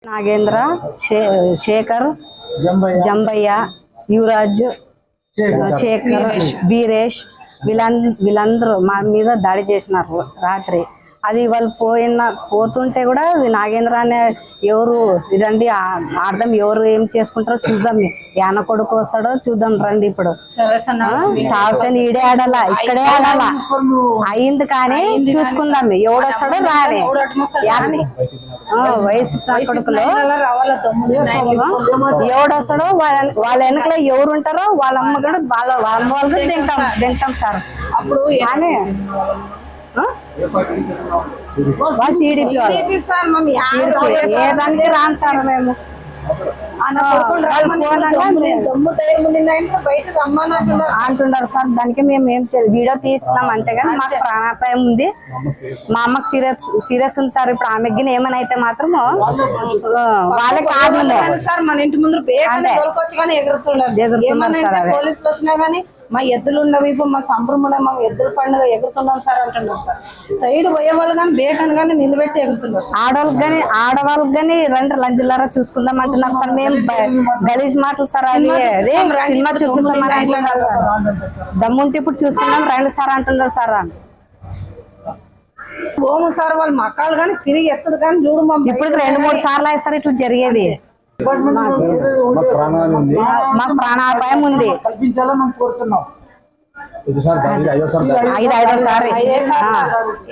నాగేంద్ర, శేఖర్, జంబయ్య, యువరాజ్, శేఖర్, వీరేష్ వీళ్ళందరూ మా మీద దాడి చేసినారు రాత్రి. అది వాళ్ళు పోతుంటే కూడా నాగేంద్ర అనే ఎవరు రండి అర్థం ఎవరు ఏం చేసుకుంటారో చూద్దాం. యాన కొడుకు వస్తాడో చూద్దాం రండి. ఇప్పుడు సావసని ఈడే ఆడాలా, ఇక్కడే ఆడాలా అయింది కానీ చూసుకుందాం. ఎవడొస్తాడో రాలే వయసు కొడుకులో ఎవడొస్తాడో వాళ్ళ వెనకలో ఎవరు ఉంటారో వాళ్ళ అమ్మ కూడా వాళ్ళ అమ్మ వాళ్ళు తింటాం సార్. అప్పుడు కానీ టీడీపీ ఏ దానికి రాను సార్ మేము అంటున్నారు సార్. దానికి మేము ఏం వీడియో తీస్తున్నాం అంతేగాని మాకు ప్రాణాపాయం ఉంది. మా అమ్మకి సీరియస్ ఉంది సార్. ఇప్పుడు ఆమెకి ఏమైనా అయితే మాత్రం వాళ్ళకి కాదు సార్. మన ఇంటి ముందు ఎగురుతున్నారు సార్. పోలీసులు వచ్చినా గానీ మా ఎద్దులు ఉండవు, ఇప్పుడు మా సంబరం మా ఎద్దుల పండుగ ఎగురుతున్నాం సార్ అంటున్నారు సార్. సైడ్ పోయే వాళ్ళు కానీ బేటను కానీ నిలబెట్టి ఎగురుతున్నారు. ఆడవాళ్ళకి కానీ రెండు లంజులారా చూసుకుందాం అంటున్నారు సార్. మేము గలీజ్ మాటలు సార్. అవి అదే సినిమా చూపిస్తామని అంటున్నారు సార్. దమ్ముంటే ఇప్పుడు చూసుకుందాం రండి సార్ అంటున్నారు సార్. ఓము సార్ వాళ్ళ మకాలు కానీ తిరిగి ఎత్తదు కానీ చూడు ఇప్పుడు 2-3 సార్లు అయ్యి సార్ ఇట్లా జరిగేది. మాకు ప్రాణాపాయం ఉంది.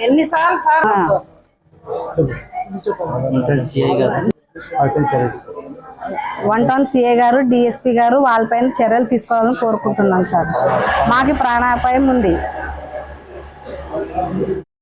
ఎన్నిసార్లు సార్ 1 సిఏ గారు, డిఎస్పీ గారు వాళ్ళపైన చర్యలు తీసుకోవాలని కోరుకుంటున్నాం సార్. మాకు ప్రాణాపాయం ఉంది.